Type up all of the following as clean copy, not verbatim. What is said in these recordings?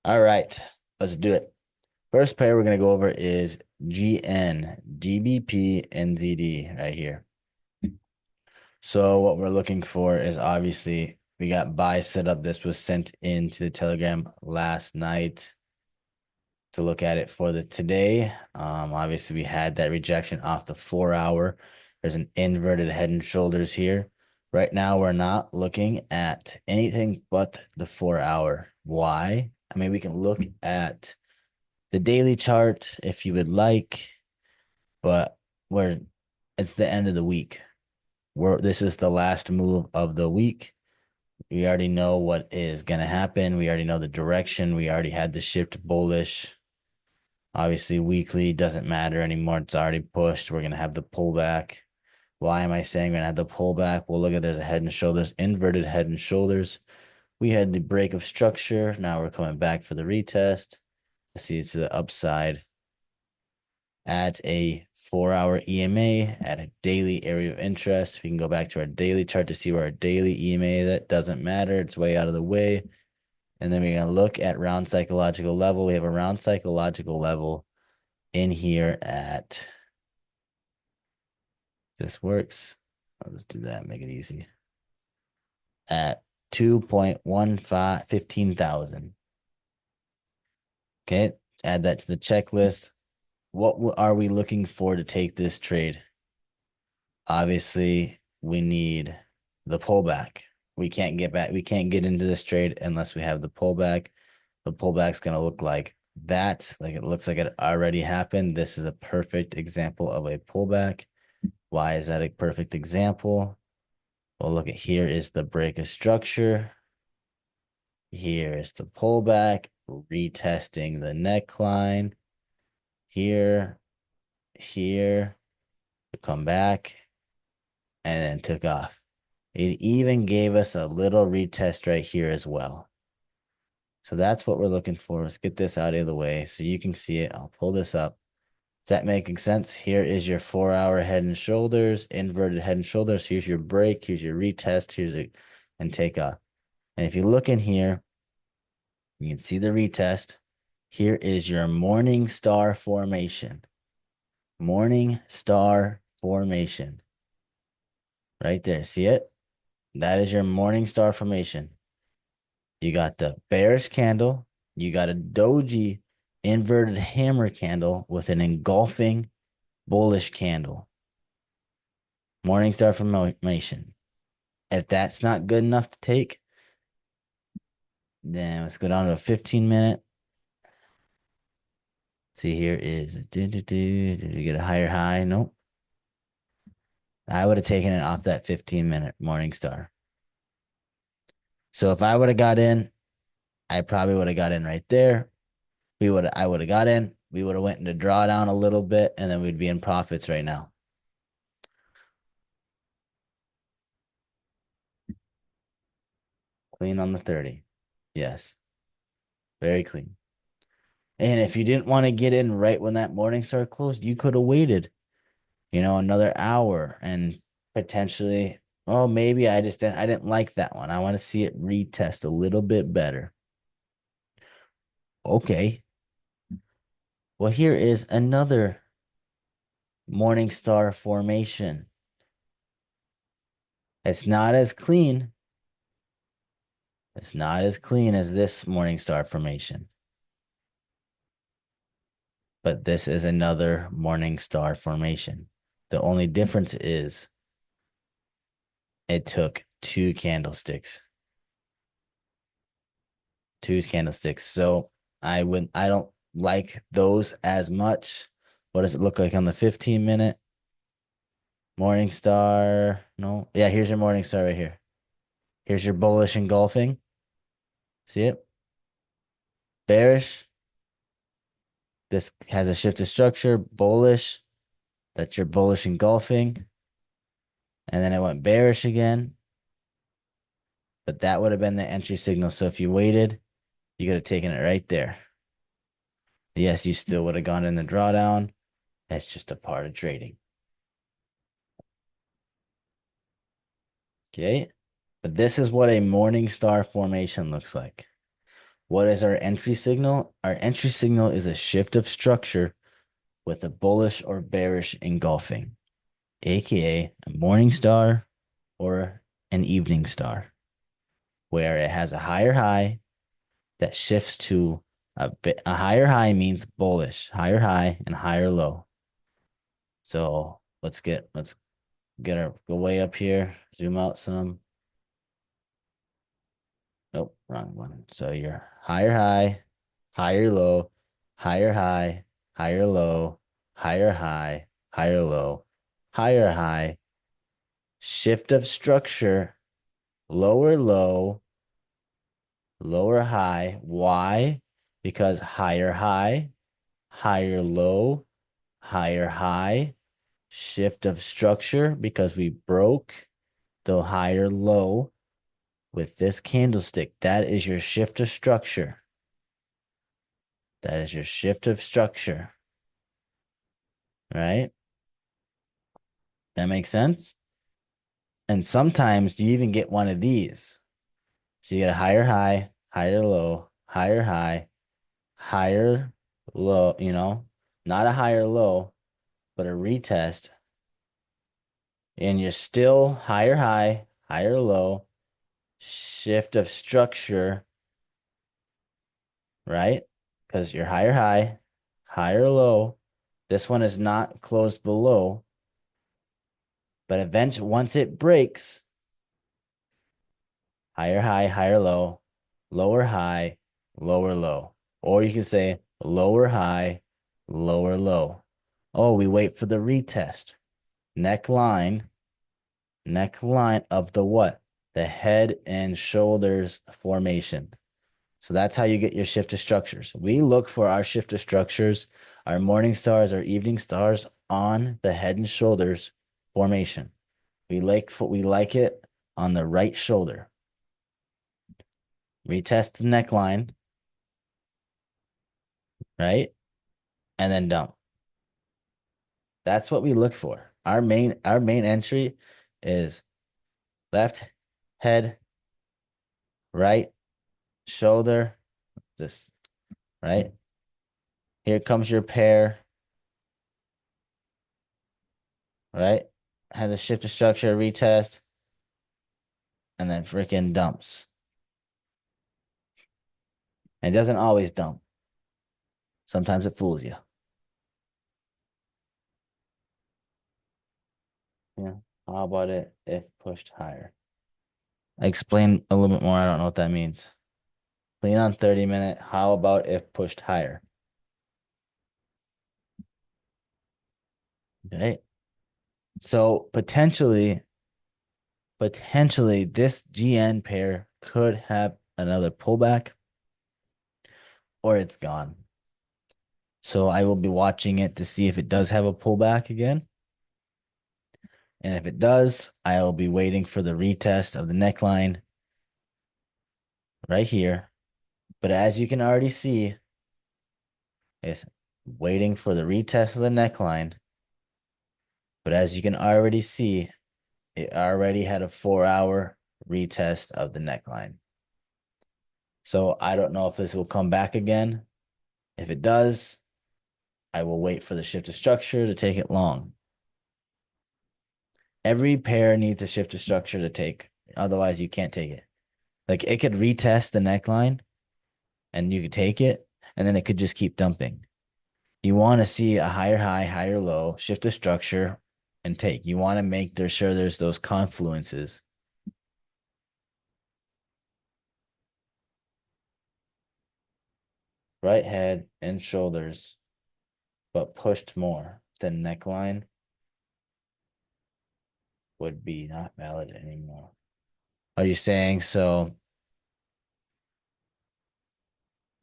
All right, let's do it. First pair we're going to go over is GN, GBP, NZD right here. So what we're looking for is obviously we got buy set up. This was sent into the Telegram last night to look at it for the today. Obviously we had that rejection off the 4 hour. There's an inverted head and shoulders here. Right now we're not looking at anything but the 4 hour. Why? I mean, we can look at the daily chart if you would like, but we're it's the end of the week. This is the last move of the week. We already know what is going to happen. We already know the direction. We already had the shift bullish. Obviously, weekly doesn't matter anymore. It's already pushed. We're going to have the pullback. Why am I saying we're going to have the pullback? Well, look at there's a head and shoulders, inverted head and shoulders. We had the break of structure. Now we're coming back for the retest. See, it's to the upside at a 4 hour EMA at a daily area of interest. We can go back to our daily chart to see where our daily EMA is at. Doesn't matter. It's way out of the way. And then we're going to look at round psychological level. We have a round psychological level in here at, this works. Let's do that. Make it easy. At 15,000. Okay. Add that to the checklist. What are we looking for to take this trade? Obviously, we need the pullback. We can't get back. We can't get into this trade unless we have the pullback. The pullback's going to look like that. Like it looks like it already happened. This is a perfect example of a pullback. Why is that a perfect example? Well, look at here is the break of structure. Here is the pullback, retesting the neckline. Here, here, come back, and then took off. It even gave us a little retest right here as well. So that's what we're looking for. Let's get this out of the way so you can see it. I'll pull this up. Is that making sense? Here is your 4 hour head and shoulders, inverted head and shoulders. Here's your break. Here's your retest. Here's it, and take off. And if you look in here, you can see the retest. Here is your morning star formation. Morning star formation. Right there. See it? That is your morning star formation. You got the bearish candle. You got a doji inverted hammer candle with an engulfing bullish candle. Morning star formation. If that's not good enough to take, then let's go down to a 15-minute. See, here is did you get a higher high? Nope. I would have taken it off that 15-minute morning star. So if I would have got in, I probably would have got in right there. I would have got in. We would have went into drawdown a little bit, and then we'd be in profits right now. Clean on the 30. Yes. Very clean. And if you didn't want to get in right when that morning star closed, you could have waited, another hour and potentially, oh, maybe I didn't like that one. I want to see it retest a little bit better. Okay. Well, here is another morning star formation. It's not as clean. It's not as clean as this morning star formation. But this is another morning star formation. The only difference is it took two candlesticks. So I don't like those as much. What does it look like on the 15-minute? Morning star. No. Yeah, here's your morning star right here. Here's your bullish engulfing. See it? Bearish. This has a shifted structure. Bullish. That's your bullish engulfing. And then it went bearish again. But that would have been the entry signal. So if you waited, you could have taken it right there. Yes, you still would have gone in the drawdown. That's just a part of trading. Okay. But this is what a morning star formation looks like. What is our entry signal? Our entry signal is a shift of structure with a bullish or bearish engulfing, aka a morning star or an evening star, where it has a higher high that shifts to a higher high means bullish, higher high and higher low. So let's get our go way up here, zoom out some. Nope, wrong one. So your higher high, higher low, higher high, higher low, higher high, higher low, higher high, shift of structure, lower low, lower high. Why? Because higher high, higher low, higher high, shift of structure because we broke the higher low with this candlestick. That is your shift of structure. That is your shift of structure, right? That makes sense. And sometimes you even get one of these. So you get a higher high, higher low, higher high, higher low, not a higher low, but a retest. And you're still higher high, higher low, shift of structure, right? Because you're higher high, higher low. This one is not closed below, but eventually, once it breaks, higher high, higher low, lower high, lower low. Or you can say lower high, lower low. Oh, we wait for the retest. Neckline of the what? The head and shoulders formation. So that's how you get your shift of structures. We look for our shift of structures, our morning stars, our evening stars on the head and shoulders formation. We like it on the right shoulder. Retest the neckline, right? And then dump. That's what we look for. Our main entry is left head, right shoulder, this, right? Here comes your pair, right? Has a shift of structure, retest, and then freaking dumps. And it doesn't always dump. Sometimes it fools you. Yeah. How about it if pushed higher? Explain a little bit more. I don't know what that means. Clean on 30-minute. How about if pushed higher? Okay. So potentially this GN pair could have another pullback or it's gone. So I will be watching it to see if it does have a pullback again. And if it does, I'll be waiting for the retest of the neckline right here. But as you can already see, it's waiting for the retest of the neckline. But as you can already see, it already had a 4-hour retest of the neckline. So I don't know if this will come back again. If it does, I will wait for the shift of structure to take it long. Every pair needs a shift of structure to take. Otherwise, you can't take it. Like it could retest the neckline and you could take it, and then it could just keep dumping. You want to see a higher high, higher low, shift of structure, and take. You want to make sure there's those confluences. Right head and shoulders, but pushed more. The neckline would be not valid anymore. Are you saying so?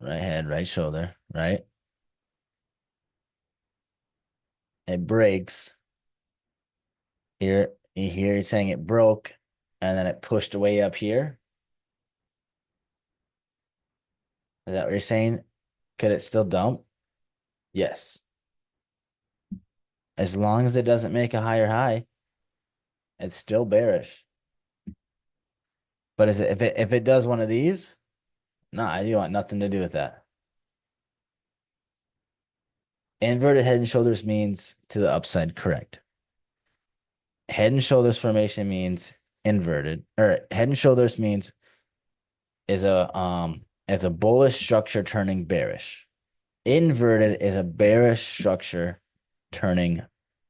Right head, right shoulder, right? It breaks. Here, you're saying it broke and then it pushed way up here. Is that what you're saying? Could it still dump? Yes. As long as it doesn't make a higher high, it's still bearish. But is it if it does one of these? No, I do want nothing to do with that. Inverted head and shoulders means to the upside, correct. Head and shoulders formation means inverted, or head and shoulders means is a bullish structure turning bearish. Inverted is a bearish structure turning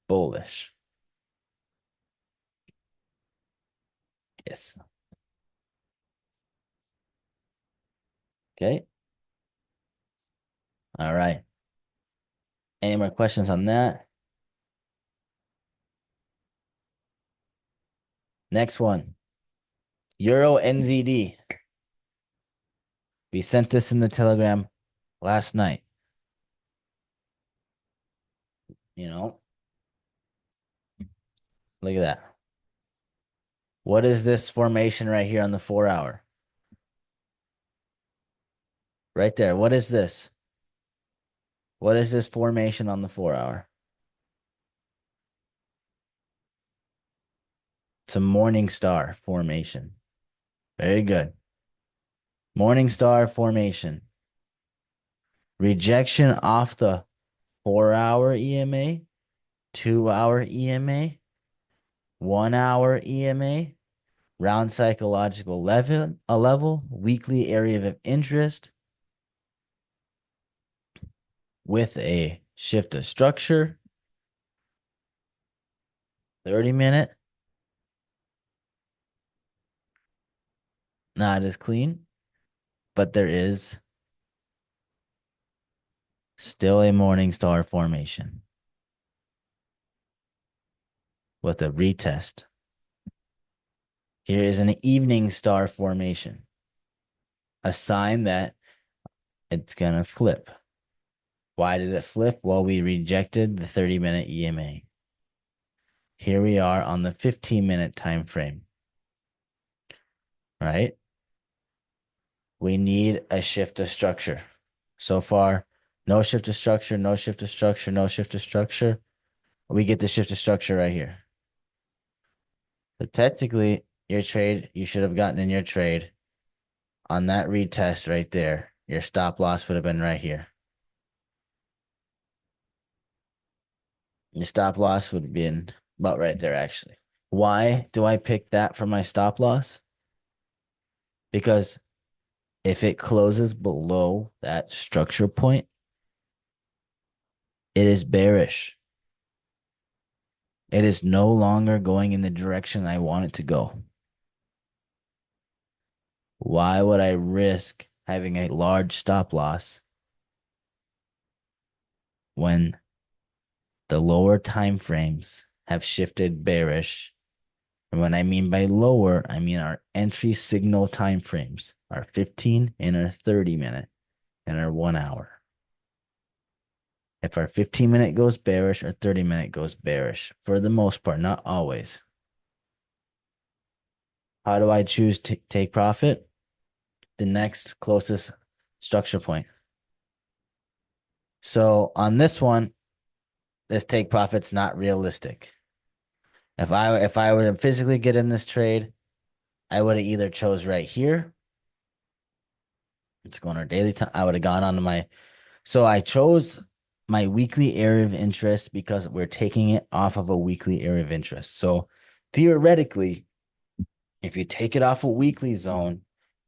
bullish. Yes. Okay. All right. Any more questions on that? Next one. Euro NZD. We sent this in the Telegram last night. You know, look at that. What is this formation right here on the 4 hour? Right there. What is this? What is this formation on the 4 hour? It's a morning star formation. Very good. Morning star formation. Rejection off the 4 hour EMA, 2 hour EMA, 1 hour EMA, round psychological level, weekly area of interest with a shift of structure, 30-minute, not as clean, but there is still a morning star formation with a retest. Here is an evening star formation, a sign that it's going to flip. Why did it flip? Well, we rejected the 30-minute EMA. Here we are on the 15-minute time frame, right? We need a shift of structure. So far, no shift of structure, no shift of structure, no shift of structure. We get the shift of structure right here. So technically, your trade, you should have gotten in your trade on that retest right there. Your stop loss would have been right here. Your stop loss would have been about right there, actually. Why do I pick that for my stop loss? Because if it closes below that structure point, it is bearish. It is no longer going in the direction I want it to go. Why would I risk having a large stop loss when the lower time frames have shifted bearish? And when I mean by lower, I mean our entry signal time frames, our 15 and our 30-minute and our 1 hour. If our 15-minute goes bearish, our 30-minute goes bearish for the most part, not always. How do I choose to take profit? The next closest structure point. So on this one, this take profit's not realistic. If I were to physically get in this trade, I would have either chose right here. It's going our daily time. I would have gone on to my. So I chose my weekly area of interest because we're taking it off of a weekly area of interest. So theoretically, if you take it off a weekly zone,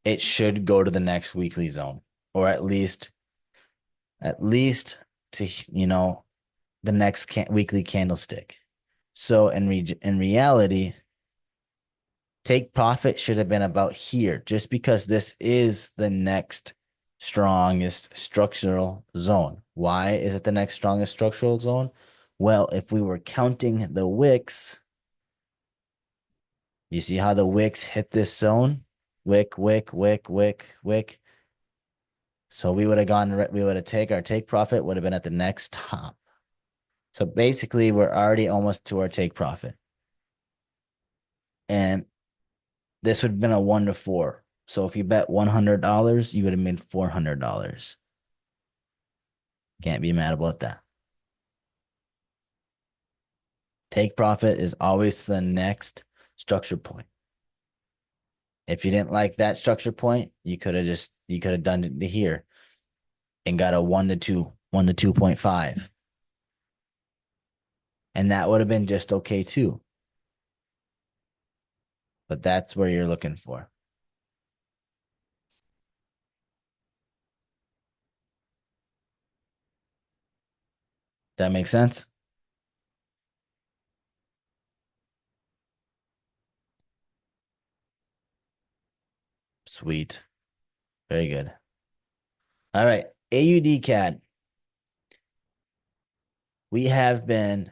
it should go to the next weekly zone, or at least to the next weekly candlestick. So in reality, take profit should have been about here, just because this is the next strongest structural zone. Why is it the next strongest structural zone? Well, if we were counting the wicks, you see how the wicks hit this zone? Wick, wick, wick, wick, wick. So we would have take our take profit would have been at the next top. So basically, we're already almost to our take profit. And this would have been a 1 to 4. So if you bet $100, you would have made $400. Can't be mad about that. Take profit is always the next structure point. If you didn't like that structure point, you could have done it here and got a 1 to 2, 1 to 2.5. And that would have been just okay too. But that's where you're looking for. That makes sense? Sweet. Very good. All right. AUD CAD. We have been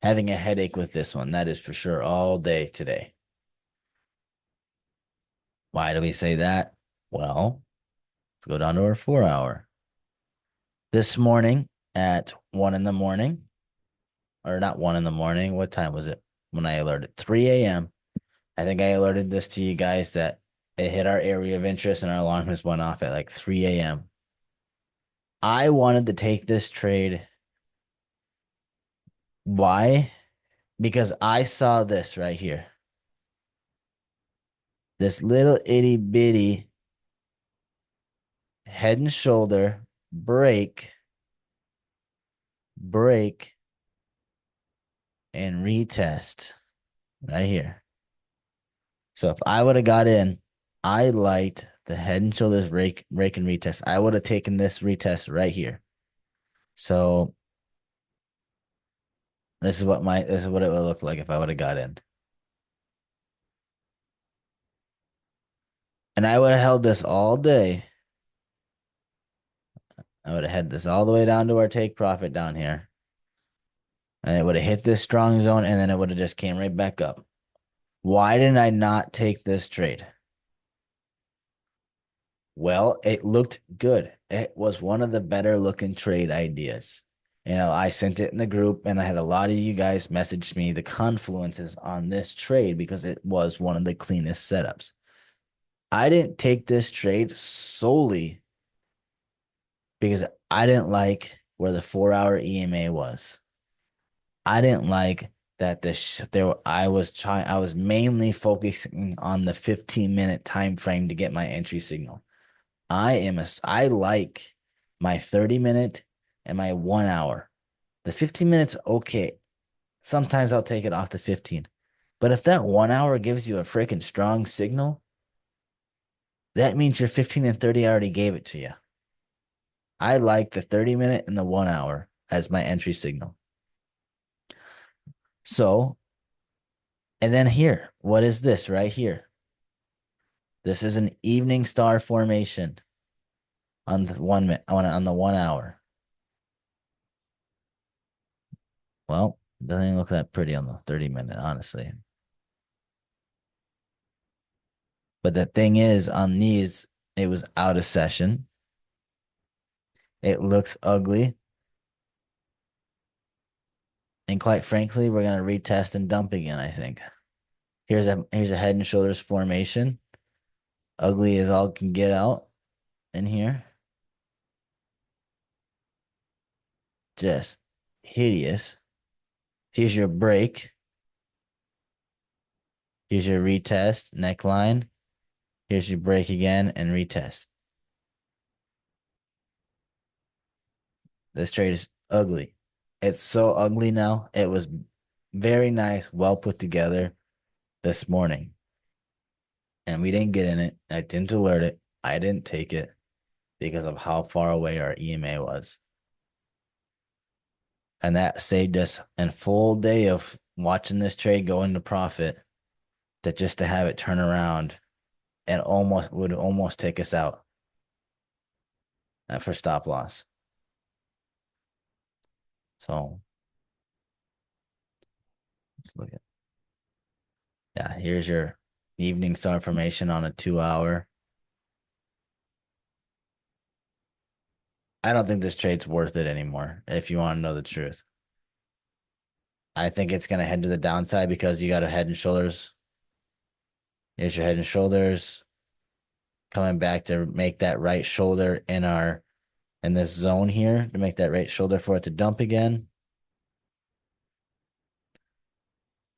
having a headache with this one. That is for sure all day today. Why do we say that? Well, let's go down to our 4 hour. This morning at 1 in the morning, or not 1 in the morning. What time was it when I alerted? 3 a.m. I think I alerted this to you guys that it hit our area of interest and our alarm just went off at like 3 a.m. I wanted to take this trade. Why? Because I saw this right here. This little itty bitty head and shoulder break, and retest right here. So if I would have got in, I liked the head and shoulders rake and retest. I would have taken this retest right here. So this is what it would look like if I would have got in. And I would have held this all day. I would have had this all the way down to our take profit down here. And it would have hit this strong zone and then it would have just came right back up. Why didn't I not take this trade? Well, it looked good. It was one of the better looking trade ideas. I sent it in the group and I had a lot of you guys message me the confluences on this trade because it was one of the cleanest setups. I didn't take this trade solely because I didn't like where the 4 hour EMA was. I didn't like that I was mainly focusing on the 15-minute time frame to get my entry signal. I like my 30-minute and my 1 hour. The 15 minutes, okay. Sometimes I'll take it off the 15. But if that 1 hour gives you a freaking strong signal, that means your 15 and 30 already gave it to you. I like the 30-minute and the 1 hour as my entry signal. So, and then here, what is this right here? This is an evening star formation on the 1 hour. Well, doesn't even look that pretty on the 30-minute, honestly. But the thing is, on these, it was out of session. It looks ugly. And quite frankly, we're gonna retest and dump again, I think. Here's a head and shoulders formation. Ugly as all can get out in here. Just hideous. Here's your break. Here's your retest, neckline. Here's your break again and retest. This trade is ugly. It's so ugly now. It was very nice, well put together this morning. And we didn't get in it. I didn't alert it. I didn't take it because of how far away our EMA was. And that saved us a full day of watching this trade go into profit to have it turn around and would almost take us out for stop loss. So let's look at, yeah, here's your evening star formation on a 2 hour. I don't think this trade's worth it anymore, if you want to know the truth. I think it's going to head to the downside because you got a head and shoulders. Here's your head and shoulders coming back to make that right shoulder in this zone here to make that right shoulder for it to dump again.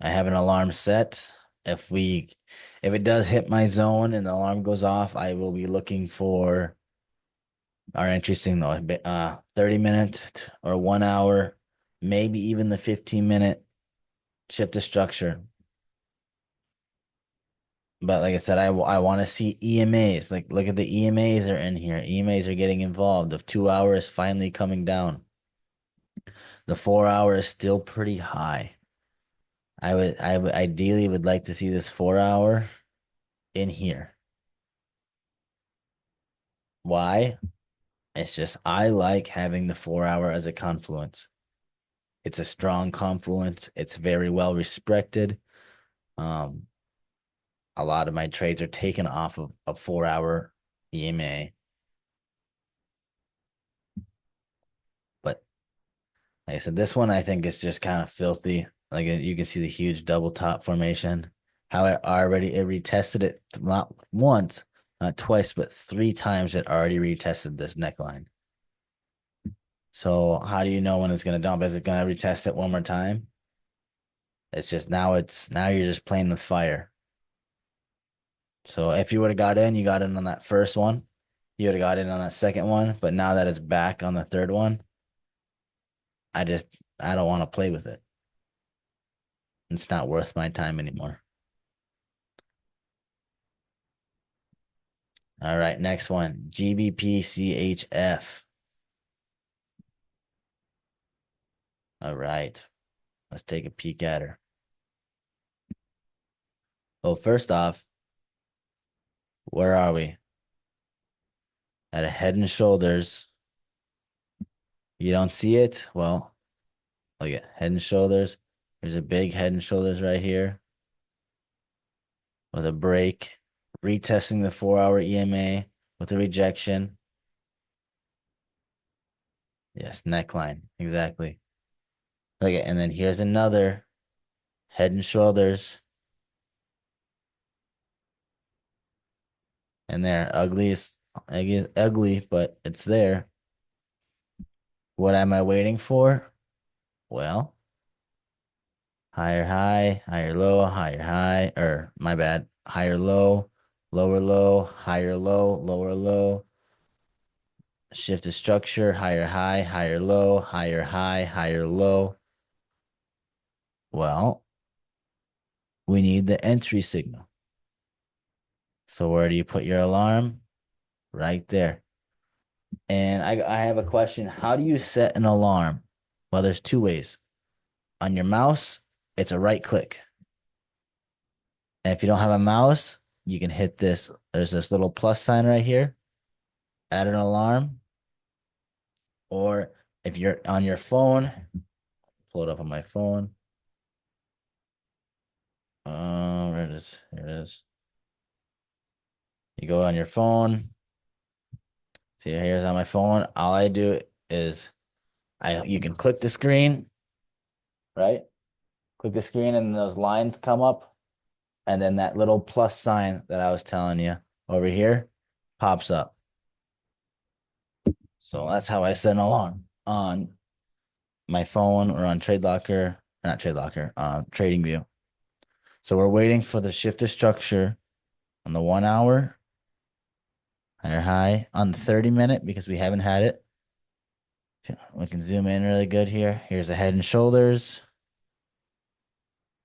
I have an alarm set. If we if it does hit my zone and the alarm goes off, I will be looking for our entry signal, 30 minute or 1 hour, maybe even the 15-minute shift to structure. But like I said, I want to see EMAs. Like, look at the EMAs are in here. EMAs are getting involved. Of 2 hours finally coming down. The 4 hour is still pretty high. I would ideally would like to see this 4 hour in here. Why? It's just I like having the 4 hour as a confluence. It's a strong confluence. It's very well respected. Um, a lot of my trades are taken off of a 4 hour EMA, but like I said, this one I think is just kind of filthy. Like you can see the huge double top formation. How it retested it not once, not twice, but 3 times it already retested this neckline. So how do you know when it's gonna dump? Is it gonna retest it one more time? It's just now you're just playing with fire. So if you would have got in, you got in on that first one. You would have got in on that second one. But now that it's back on the third one, I don't want to play with it. It's not worth my time anymore. All right, next one. GBPCHF. All right. Let's take a peek at her. Well, first off, where are we? At a head and shoulders. You don't see it? Well, look at head and shoulders. There's a big head and shoulders right here with a break. Retesting the 4 hour EMA with a rejection. Yes, neckline. Exactly. Look at, and then here's another head and shoulders. And there, ugly, but it's there. What am I waiting for? Well, higher high, higher low, higher high, or my bad, higher low, lower low, higher low, lower low, shift to structure, higher high, higher low, higher high, higher low. Well, we need the entry signal. So where do you put your alarm? Right there. And I have a question. How do you set an alarm? Well, there's two ways. On your mouse, it's a right click. And if you don't have a mouse, you can hit this. There's this little plus sign right here, add an alarm. Or if you're on your phone, pull it up on my phone. Where it is. Here it is. You go on your phone. See, here's on my phone. All I do is you can click the screen, right? Click the screen and those lines come up. And then that little plus sign that I was telling you over here pops up. So that's how I set an alarm on my phone or on Trade Locker, not Trade Locker, Trading View. So we're waiting for the shift to structure on the 1 hour, higher high, on the 30 minute because we haven't had it. We can zoom in really good here. Here's the head and shoulders,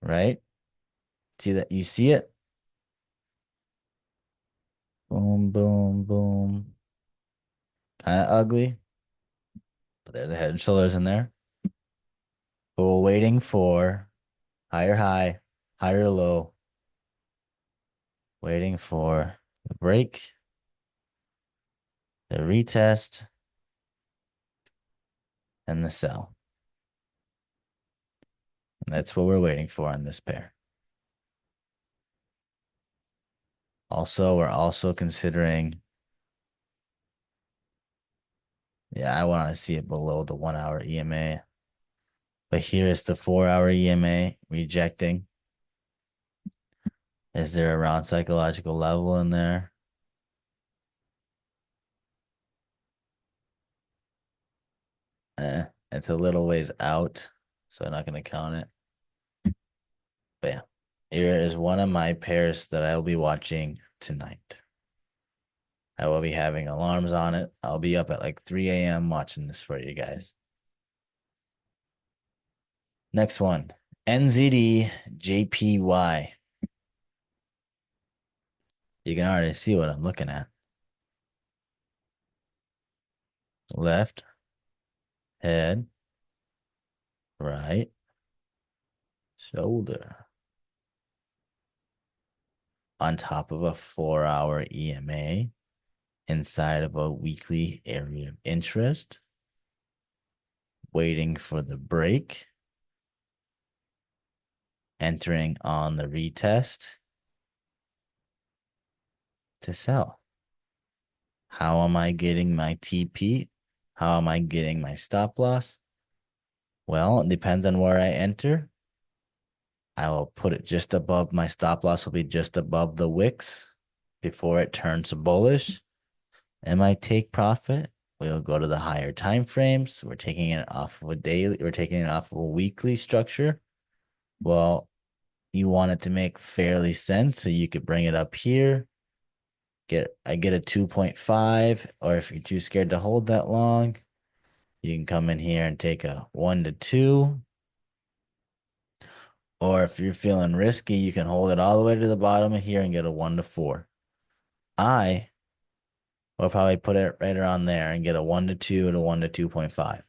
right? See that? You see it? Boom, boom, boom. Kind of ugly, but there's the head and shoulders in there. But we're waiting for higher high, higher low, waiting for the break, the retest, and the sell. And that's what we're waiting for on this pair. Also, we're also considering, yeah, I want to see it below the 1 hour EMA. But here is the 4 hour EMA rejecting. Is there a round psychological level in there? It's a little ways out, so I'm not going to count it. But yeah. Here is one of my pairs that I'll be watching tonight. I will be having alarms on it. I'll be up at like 3 a.m. watching this for you guys. Next one, NZD JPY. You can already see what I'm looking at. Left, head, right, shoulder. On top of a 4-hour EMA, inside of a weekly area of interest, waiting for the break, entering on the retest to sell. How am I getting my TP? How am I getting my stop loss? Well, it depends on where I enter. I will put it just above my stop loss will be just above the wicks before it turns bullish. And my take profit, we'll go to the higher time frames. We're taking it off of a daily, we're taking it off of a weekly structure. Well, you want it to make fairly sense. So you could bring it up here. I get a 2.5, or if you're too scared to hold that long, you can come in here and take a 1 to 2. Or if you're feeling risky, you can hold it all the way to the bottom of here and get a 1 to 4. I will probably put it right around there and get a 1 to 2 and a 1 to 2.5.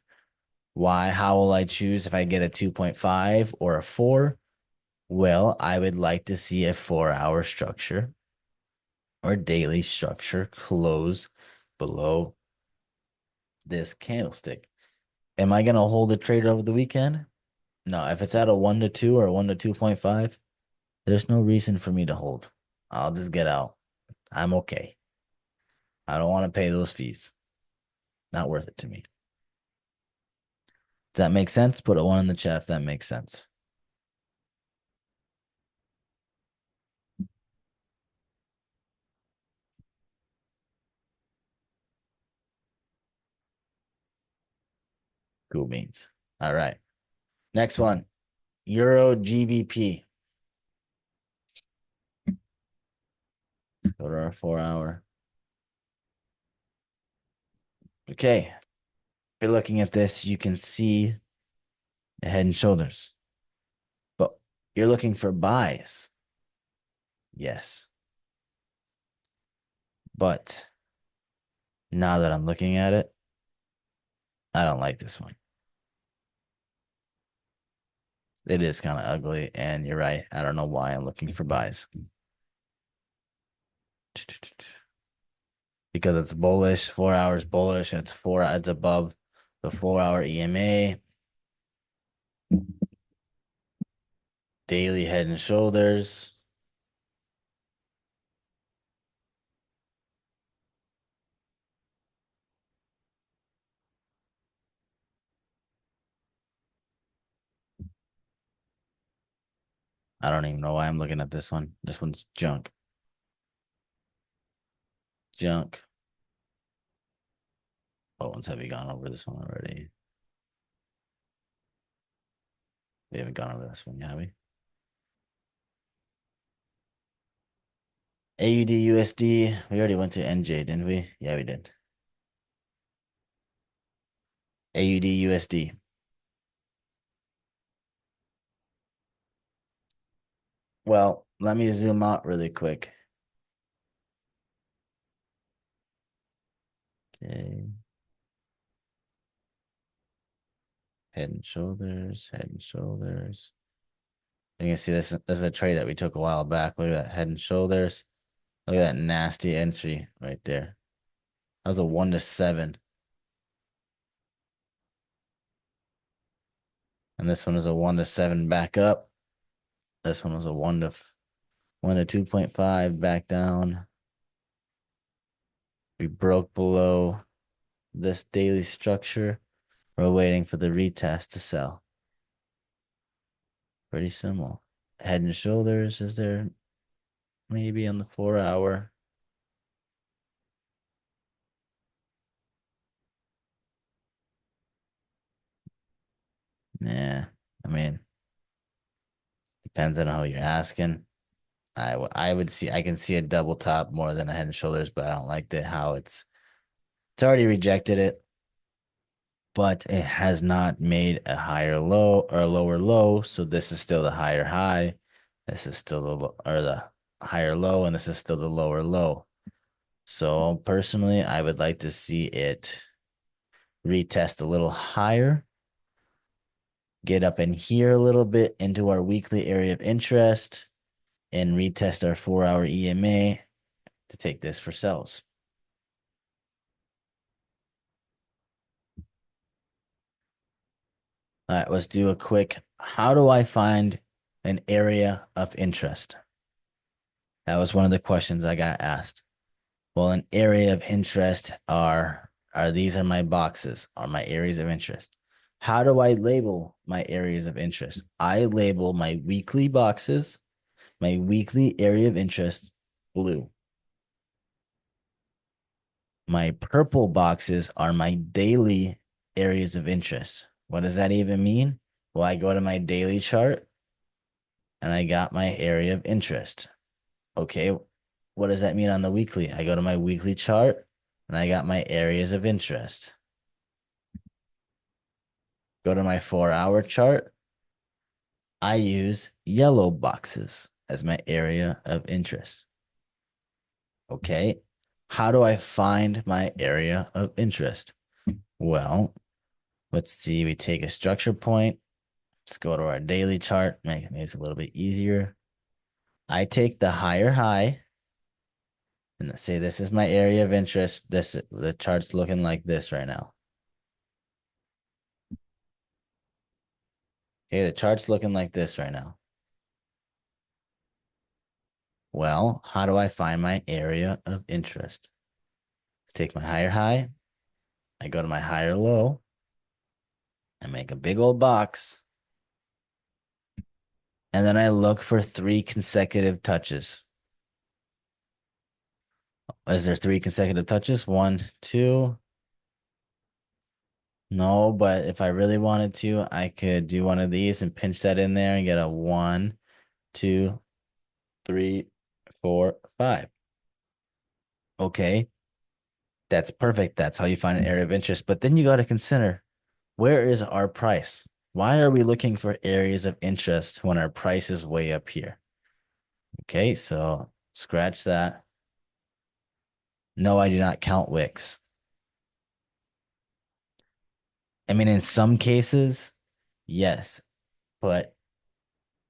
Why? How will I choose if I get a 2.5 or a 4? Well, I would like to see a 4-hour structure or daily structure close below this candlestick. Am I going to hold the trade over the weekend? No, if it's at a 1 to 2 or 1 to 2.5, there's no reason for me to hold. I'll just get out. I'm okay. I don't want to pay those fees. Not worth it to me. Does that make sense? Put a 1 in the chat if that makes sense. Cool beans. All right. Next one, Euro GBP. Let's go to our 4-hour. Okay. If you're looking at this, you can see the head and shoulders. But you're looking for buys. Yes. But now that I'm looking at it, I don't like this one. It is kind of ugly, and you're right. I don't know why I'm looking for buys. Because it's bullish, 4 hours bullish, and it's above the 4-hour EMA. Daily head and shoulders. I don't even know why I'm looking at this one. This one's junk. Junk. Oh, once have we gone over this one already? We haven't gone over this one, have we? AUD USD. We already went to NJ, didn't we? Yeah, we did. AUD USD. Well, let me zoom out really quick. Okay. Head and shoulders, head and shoulders. You can see this is a trade that we took a while back. Look at that head and shoulders. Look at that nasty entry right there. That was a 1 to 7. And this one is a 1 to 7 back up. This one was a 1 to 2.5 back down. We broke below this daily structure. We're waiting for the retest to sell. Pretty simple. Head and shoulders, is there maybe on the 4-hour? Yeah, I mean, Depends on how you're asking. I would see I can see a double top more than a head and shoulders, but I don't like the how it's already rejected it, but it has not made a higher low or a lower low. So this is still the higher high. This is still or the higher low, and this is still the lower low. So personally, I would like to see it retest a little higher, get up in here a little bit into our weekly area of interest, and retest our 4-hour EMA to take this for sells. All right, let's do a quick. How do I find an area of interest? That was one of the questions I got asked. Well, an area of interest are these are my boxes, are my areas of interest. How do I label my areas of interest? I label my weekly boxes, my weekly area of interest, blue. My purple boxes are my daily areas of interest. What does that even mean? Well, I go to my daily chart and I got my area of interest. Okay, what does that mean on the weekly? I go to my weekly chart and I got my areas of interest. Go to my 4-hour chart. I use yellow boxes as my area of interest. Okay, how do I find my area of interest? Well, let's see. We take a structure point. Let's go to our daily chart. Make it a little bit easier. I take the higher high and say this is my area of interest. The chart's looking like this right now. Okay, the chart's looking like this right now. Well, how do I find my area of interest? Take my higher high, I go to my higher low, I make a big old box, and then I look for 3 consecutive touches. Is there 3 consecutive touches? One, two. No, but if I really wanted to, I could do one of these and pinch that in there and get a 1, 2, 3, 4, 5. Okay, that's perfect. That's how you find an area of interest. But then you got to consider, where is our price? Why are we looking for areas of interest when our price is way up here? Okay, so scratch that. No, I do not count wicks. I mean, in some cases, yes, but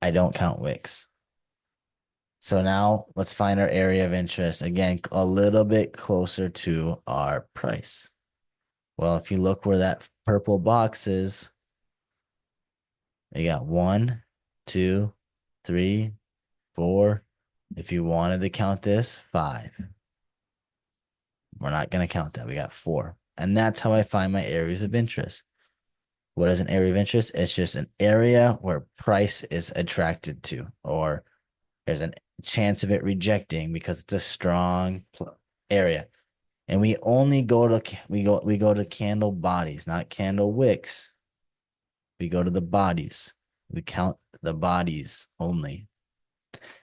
I don't count wicks. So now let's find our area of interest. Again, a little bit closer to our price. Well, if you look where that purple box is, you got 1, 2, 3, 4. If you wanted to count this, 5. We're not going to count that. We got 4. And that's how I find my areas of interest. What is an area of interest? It's just an area where price is attracted to, or there's a chance of it rejecting because it's a strong area. And we only go to we go to candle bodies, not candle wicks. We go to the bodies. We count the bodies only.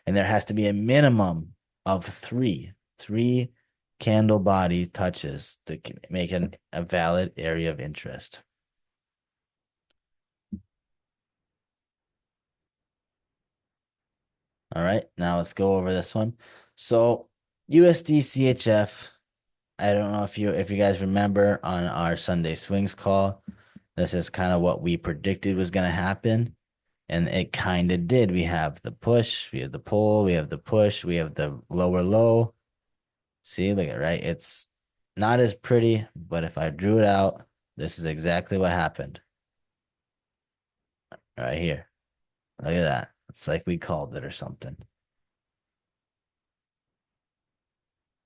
And there has to be a minimum of three candle body touches to make a valid area of interest. All right, now let's go over this one. So USD CHF, I don't know if you guys remember on our Sunday swings call, this is kind of what we predicted was going to happen. And it kind of did. We have the push, we have the pull, we have the push, we have the lower low. See, look at right. It's not as pretty, but if I drew it out, this is exactly what happened right here. Look at that. It's like we called it or something.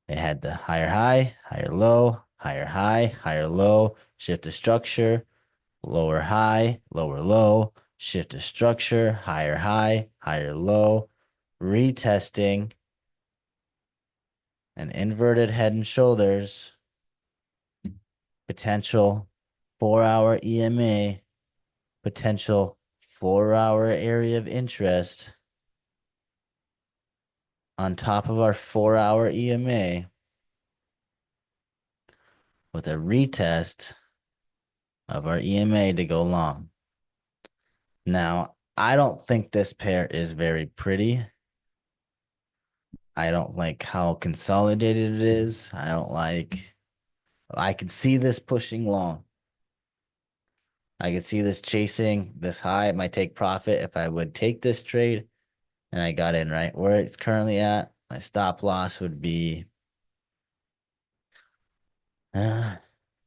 It had the higher higher high, higher low, shift to structure, lower high, lower low, shift to structure, higher low, retesting, and inverted head and shoulders, potential 4-hour EMA, potential 4-hour area of interest, on top of our 4-hour EMA with a retest of our EMA to go long. Now, I don't think this pair is very pretty. I don't like how consolidated it is. I can see this pushing long. I can see this chasing this high. It might take profit if I would take this trade and I got in right where it's currently at. My stop loss would be, uh,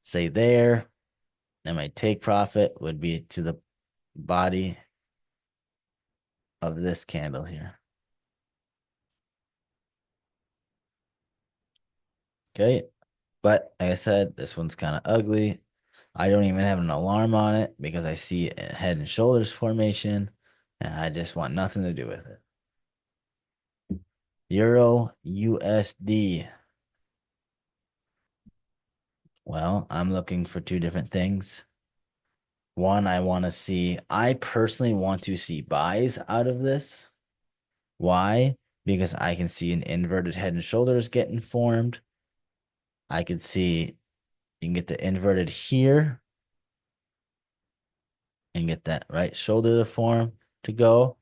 say there, and my take profit would be to the body of this candle here. Okay. But like I said, this one's kind of ugly. I don't even have an alarm on it because I see a head and shoulders formation and I just want nothing to do with it. Euro USD. Well, I'm looking for two different things. One, I personally want to see buys out of this. Why? Because I can see an inverted head and shoulders getting formed. I could see you can get the inverted here and get that right shoulder to form to go.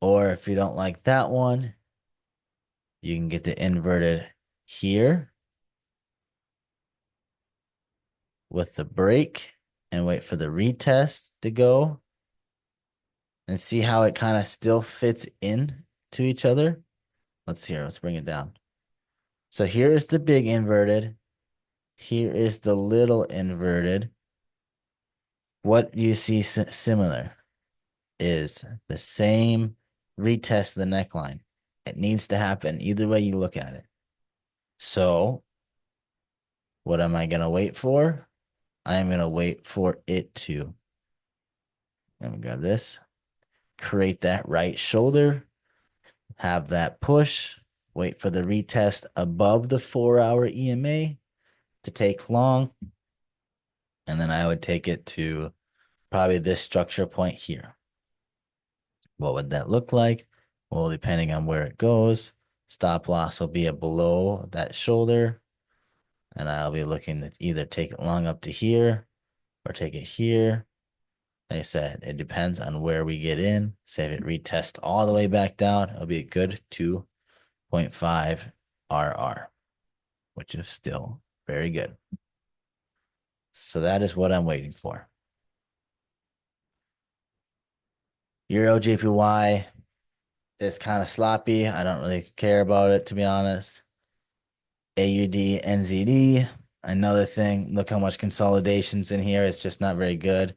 Or if you don't like that one, you can get the inverted here with the break and wait for the retest to go and see how it kind of still fits in to each other. Let's bring it down. So here is the big inverted. Here is the little inverted. What do you see similar is the same retest of the neckline. It needs to happen either way you look at it. So what am I going to wait for? I'm going to wait for it to, let me grab this, create that right shoulder, have that push, wait for the retest above the 4-hour EMA to take long, and then I would take it to probably this structure point here. What would that look like? Well, depending on where it goes, stop loss will be below that shoulder, and I'll be looking to either take it long up to here or take it here. Like I said, it depends on where we get in. Say if it retests all the way back down, it'll be a good 2.5 RR, which is still very good. So that is what I'm waiting for. Euro JPY is kind of sloppy. I don't really care about it, to be honest. AUD NZD, another thing. Look how much consolidation's in here. It's just not very good.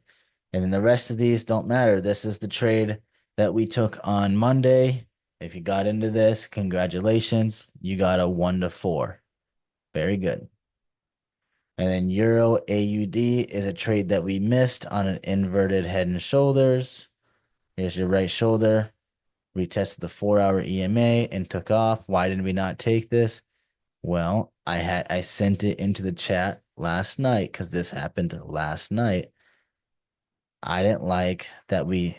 And then the rest of these don't matter. This is the trade that we took on Monday. If you got into this, congratulations. You got a 1-4. Very good. And then Euro AUD is a trade that we missed on an inverted head and shoulders. Here's your right shoulder. Retested the 4-hour EMA and took off. Why did we not take this? Well, I sent it into the chat last night because this happened last night. I didn't like that we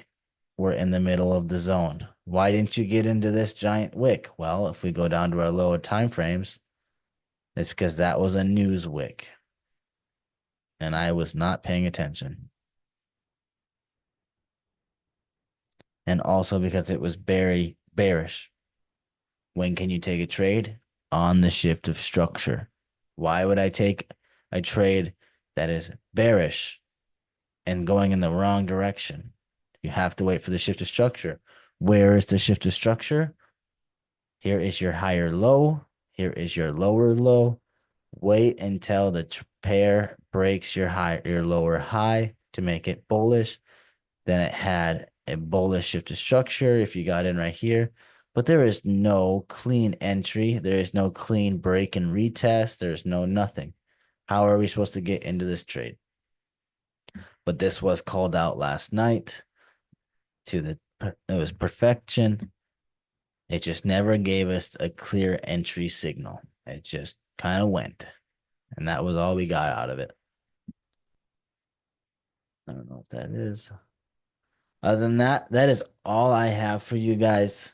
were in the middle of the zone. Why didn't you get into this giant wick? Well, if we go down to our lower time frames, it's because that was a news wick. And I was not paying attention. And also because it was very bearish. When can you take a trade? On the shift of structure. Why would I take a trade that is bearish and going in the wrong direction? You have to wait for the shift of structure. Where is the shift of structure? Here is your higher low. Here is your lower low. Wait until the pair breaks your lower high to make it bullish. Then it had a bullish shift of structure if you got in right here. But there is no clean entry. There is no clean break and retest. There's no nothing. How are we supposed to get into this trade? But this was called out last night it was perfection. It just never gave us a clear entry signal. It just kind of went. And that was all we got out of it. I don't know what that is. Other than that, that is all I have for you guys.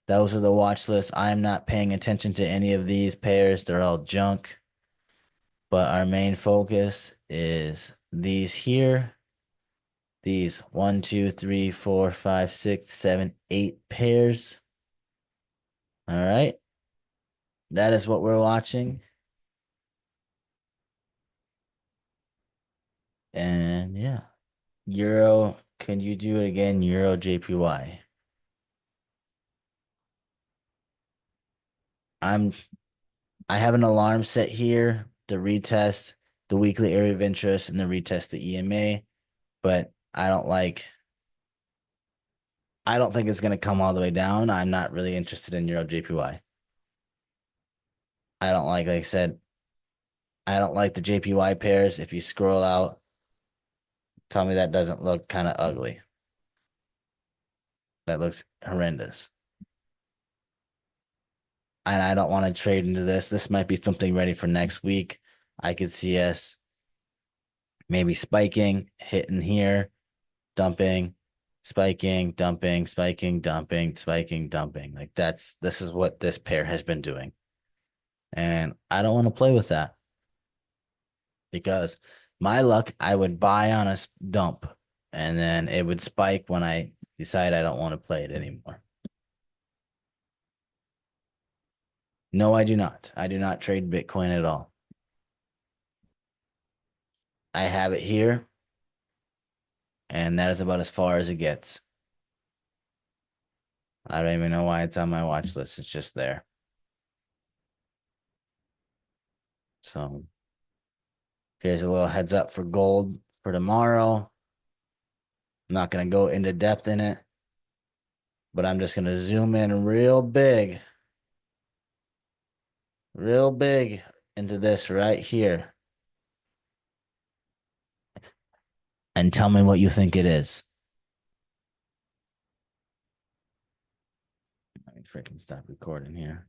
Those are the watch lists. I'm not paying attention to any of these pairs. They're all junk. But our main focus is these here. These 1, 2, 3, 4, 5, 6, 7, 8 pairs. All right. That is what we're watching. And yeah. Euro, can you do it again? Euro JPY. I'm I have an alarm set here to retest the weekly area of interest and the retest the EMA, but I don't think it's gonna come all the way down. I'm not really interested in Euro JPY. Like I said, I don't like the JPY pairs. If you scroll out, tell me that doesn't look kind of ugly. That looks horrendous. And I don't want to trade into this. This might be something ready for next week. I could see us maybe spiking, hitting here, dumping, spiking, dumping, spiking, dumping, spiking, dumping. Like this is what this pair has been doing. And I don't want to play with that because my luck, I would buy on a dump and then it would spike when I decide I don't want to play it anymore. No, I do not. I do not trade Bitcoin at all. I have it here, and that is about as far as it gets. I don't even know why it's on my watch list. It's just there. So here's a little heads up for gold for tomorrow. I'm not going to go into depth in it, but I'm just going to zoom in real big into this right here and tell me what you think it is. Let me freaking stop recording here.